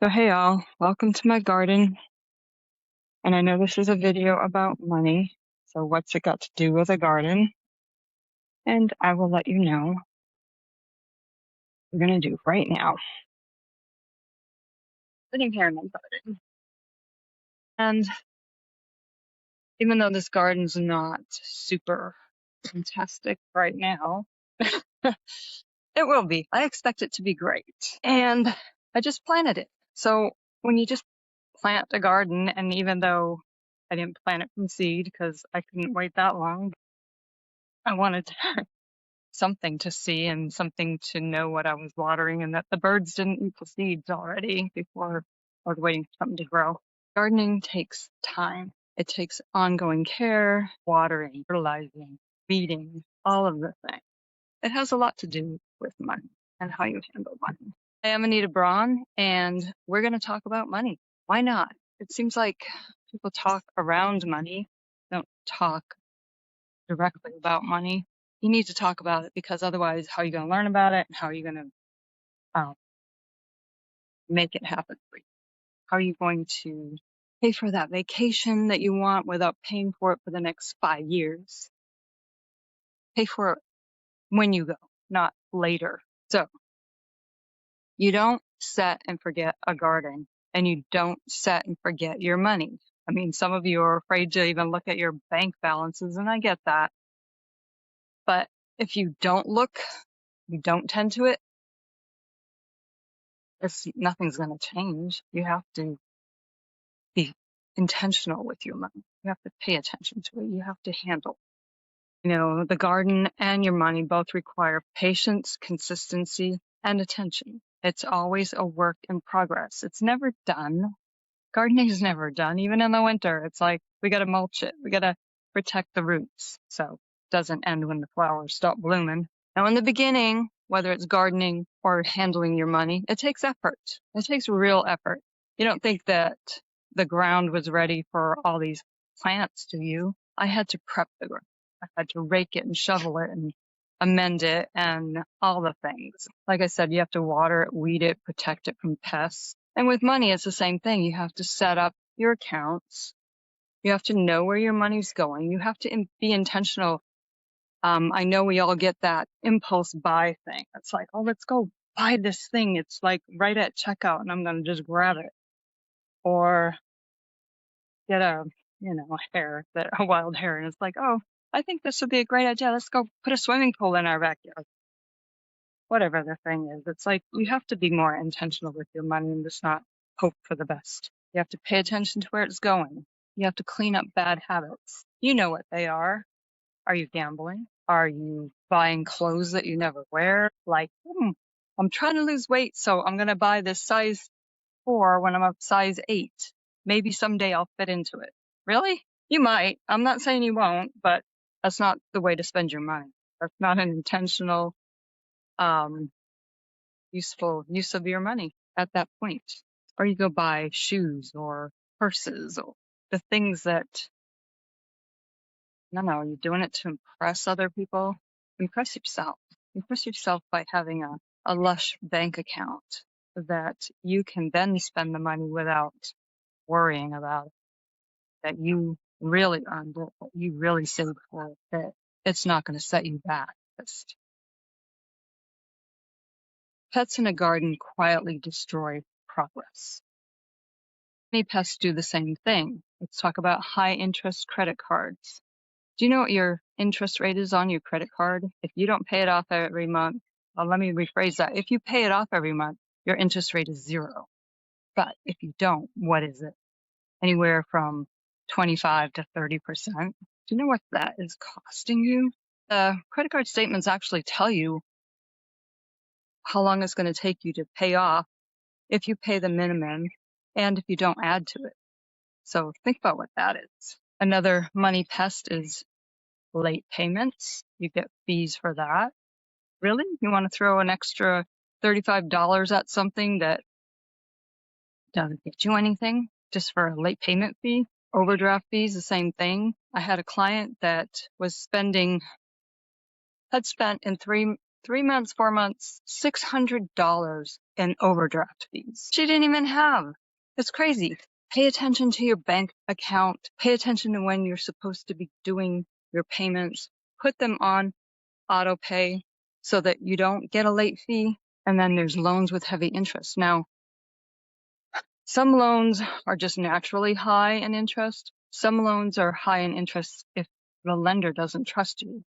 So hey y'all, welcome to my garden. And I know this is a video about money, so what's it got to do with a garden? And I will let you know what we're gonna do right now. Sitting here in my garden. And even though this garden's not super fantastic right now, it will be. I expect it to be great. And I just planted it. So when you just plant a garden, and even though I didn't plant it from seed because I couldn't wait that long, I wanted something to see and something to know what I was watering, and that the birds didn't eat the seeds already before I was waiting for something to grow. Gardening takes time. It takes ongoing care, watering, fertilizing, weeding, all of the things. It has a lot to do with money and how you handle money. I am Anita Braun, and we're going to talk about money. Why not? It seems like people talk around money, don't talk directly about money. You need to talk about it, because otherwise, how are you going to learn about it? And how are you going to make it happen for you? How are you going to pay for that vacation that you want without paying for it for the next 5 years? Pay for it when you go, not later. So you don't set and forget a garden, and you don't set and forget your money. I mean, some of you are afraid to even look at your bank balances, and I get that. But if you don't look, you don't tend to it, nothing's going to change. You have to be intentional with your money. You have to pay attention to it. You have to handle. The garden and your money both require patience, consistency, and attention. It's always a work in progress. It's never done. Gardening is never done. Even in the winter, it's like we got to mulch it. We got to protect the roots so it doesn't end when the flowers stop blooming. Now, in the beginning, whether it's gardening or handling your money, it takes effort. It takes real effort. You don't think that the ground was ready for all these plants, do you? I had to prep the ground. I had to rake it and shovel it and amend it and all the things. Like I said, you have to water it, weed it, protect it from pests. And with money, it's the same thing. You have to set up your accounts. You have to know where your money's going. You have to be intentional. I know we all get that impulse buy thing. It's like, oh, let's go buy this thing. It's like right at checkout and I'm going to just grab it. Or get a wild hare. And it's like, oh, I think this would be a great idea. Let's go put a swimming pool in our backyard. Whatever the thing is, it's like you have to be more intentional with your money and just not hope for the best. You have to pay attention to where it's going. You have to clean up bad habits. You know what they are. Are you gambling? Are you buying clothes that you never wear? Like, I'm trying to lose weight, so I'm going to buy this size 4 when I'm a size 8. Maybe someday I'll fit into it. Really? You might. I'm not saying you won't, but that's not the way to spend your money. That's not an intentional, useful use of your money at that point. Or you go buy shoes or purses or the things that, no, you're doing it to impress other people. Impress yourself. Impress yourself by having a lush bank account that you can then spend the money without worrying about it, that you really earned it, that you really saved for it, that it's not going to set you back. Pets in a garden quietly destroy progress. Many pests do the same thing. Let's talk about high interest credit cards. Do you know what your interest rate is on your credit card? If you don't pay it off every month, well, let me rephrase that. If you pay it off every month, your interest rate is 0. But if you don't, what is it? Anywhere from 25 to 30%. Do you know what that is costing you? The credit card statements actually tell you how long it's going to take you to pay off if you pay the minimum and if you don't add to it. So think about what that is. Another money pest is late payments. You get fees for that. Really? You want to throw an extra $35 at something that doesn't get you anything just for a late payment fee? Overdraft fees, the same thing. I had a client that had spent in 3 months, 4 months, $600 in overdraft fees. She didn't even have. It's crazy. Pay attention to your bank account. Pay attention to when you're supposed to be doing your payments. Put them on auto pay so that you don't get a late fee. And then there's loans with heavy interest. Now, some loans are just naturally high in interest. Some loans are high in interest if the lender doesn't trust you.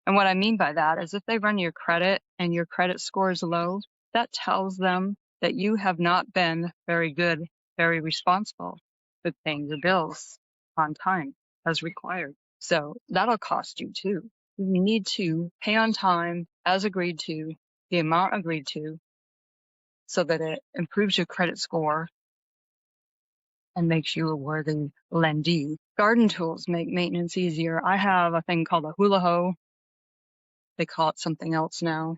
And what I mean by that is if they run your credit and your credit score is low, that tells them that you have not been very good, very responsible with paying your bills on time as required. So that'll cost you too. You need to pay on time as agreed to, the amount agreed to, so that it improves your credit score and makes you a worthy lendee. Garden tools make maintenance easier. I have a thing called a hula hoe. They call it something else now.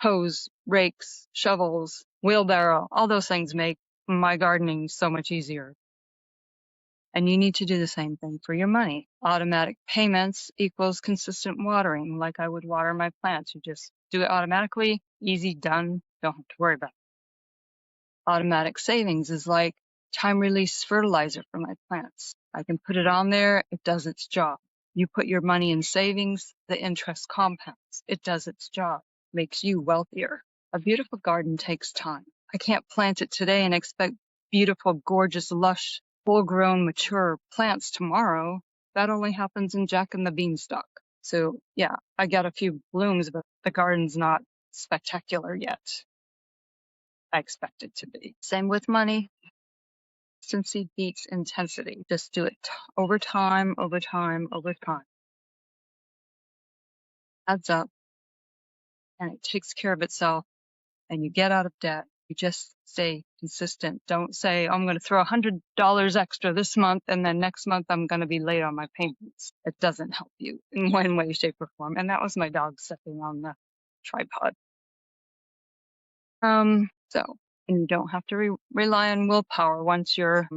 Hoes, rakes, shovels, wheelbarrow, all those things make my gardening so much easier. And you need to do the same thing for your money. Automatic payments equals consistent watering, like I would water my plants. You just do it automatically, easy, done, don't have to worry about it. Automatic savings is like time release fertilizer for my plants. I can put it on there, it does its job. You put your money in savings, the interest compounds. It does its job, makes you wealthier. A beautiful garden takes time. I can't plant it today and expect beautiful, gorgeous, lush, full-grown, mature plants tomorrow. That only happens in Jack and the Beanstalk. So yeah, I got a few blooms, but the garden's not spectacular yet. I expect it to be. Same with money. Consistency beats intensity. Just do it over time, over time, over time. Adds up and it takes care of itself and you get out of debt. You just stay consistent. Don't say, oh, I'm going to throw $100 extra this month and then next month I'm going to be late on my payments. It doesn't help you in one way, shape, or form. And that was my dog stepping on the tripod. And you don't have to rely on willpower once your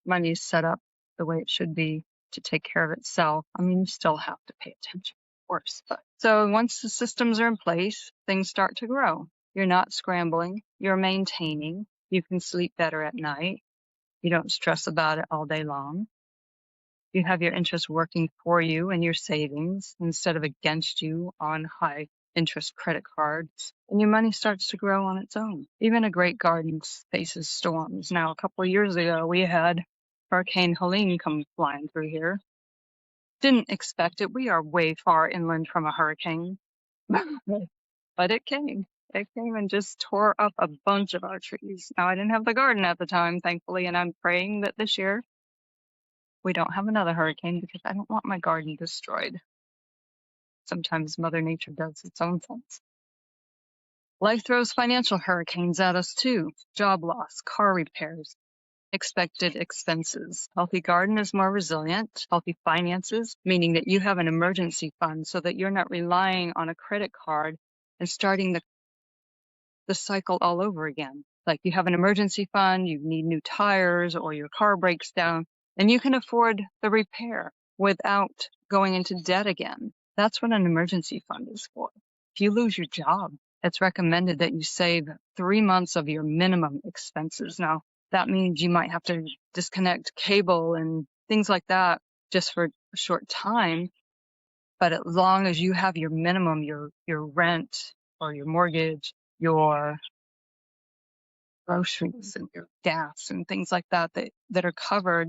money's set up the way it should be to take care of itself. I mean, you still have to pay attention, of course. But so once the systems are in place, things start to grow. You're not scrambling. You're maintaining. You can sleep better at night. You don't stress about it all day long. You have your interest working for you and your savings instead of against you on high interest credit cards, and your money starts to grow on its own. Even a great garden faces storms. Now, a couple of years ago, we had Hurricane Helene come flying through here. Didn't expect it. We are way far inland from a hurricane, but it came. It came and just tore up a bunch of our trees. Now, I didn't have the garden at the time, thankfully, and I'm praying that this year we don't have another hurricane because I don't want my garden destroyed. Sometimes Mother Nature does its own things. Life throws financial hurricanes at us too. Job loss, car repairs, expected expenses. Healthy garden is more resilient. Healthy finances, meaning that you have an emergency fund so that you're not relying on a credit card and starting the cycle all over again. Like you have an emergency fund, you need new tires or your car breaks down, and you can afford the repair without going into debt again. That's what an emergency fund is for. If you lose your job, it's recommended that you save 3 months of your minimum expenses. Now, that means you might have to disconnect cable and things like that just for a short time. But as long as you have your minimum, your rent or your mortgage, your groceries and your gas and things like that that are covered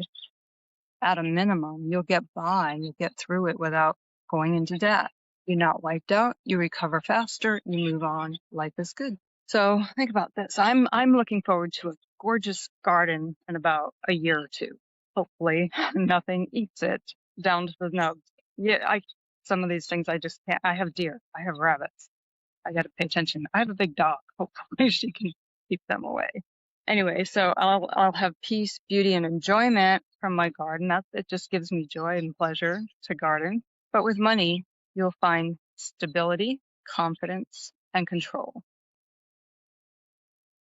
at a minimum, you'll get by and you'll get through it without going into debt. You're not wiped out, you recover faster, you move on, life is good. So think about this. I'm looking forward to a gorgeous garden in about a year or two. Hopefully nothing eats it down to the nubs. Yeah, some of these things I just can't. I have deer, I have rabbits. I got to pay attention. I have a big dog. Hopefully she can keep them away. Anyway, so I'll have peace, beauty, and enjoyment from my garden. It just gives me joy and pleasure to garden. But with money, you'll find stability, confidence, and control.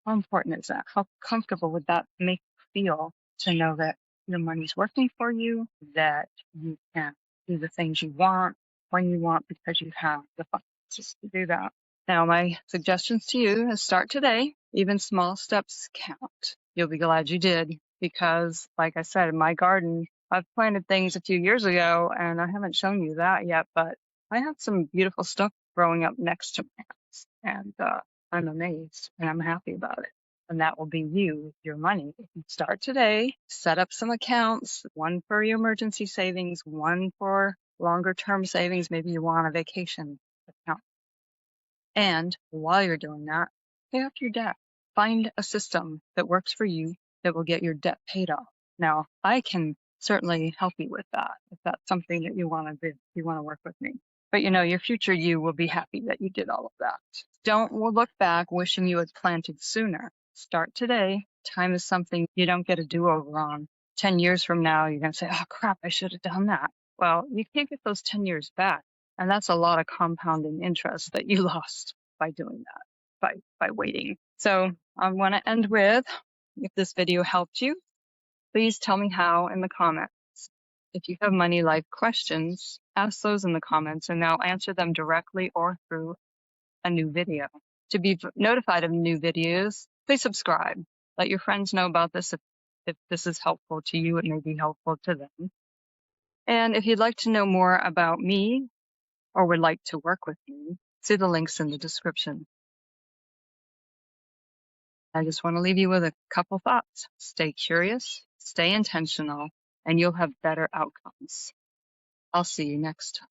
How important is that? How comfortable would that make you feel to know that your money's working for you, that you can do the things you want when you want because you have the finances to do that? Now, my suggestions to you is start today. Even small steps count. You'll be glad you did because, like I said, in my garden, I've planted things a few years ago and I haven't shown you that yet, but I have some beautiful stuff growing up next to my house and I'm amazed and I'm happy about it. And that will be you, your money. If you start today, set up some accounts, one for your emergency savings, one for longer term savings. Maybe you want a vacation account. And while you're doing that, pay off your debt. Find a system that works for you that will get your debt paid off. Now, I can certainly help you with that if that's something that you want to do. You want to work with me. But your future you will be happy that you did all of that. Don't look back wishing you had planted sooner. Start today. Time is something you don't get a do-over on. 10 years from now, you're going to say, oh crap, I should have done that. Well, you can't get those 10 years back. And that's a lot of compounding interest that you lost by doing that, by waiting. So I want to end with, if this video helped you, please tell me how in the comments. If you have money life questions, ask those in the comments and I'll answer them directly or through a new video. To be notified of new videos, please subscribe. Let your friends know about this if this is helpful to you. It may be helpful to them. And if you'd like to know more about me or would like to work with me, see the links in the description. I just want to leave you with a couple thoughts. Stay curious, stay intentional, and you'll have better outcomes. I'll see you next time.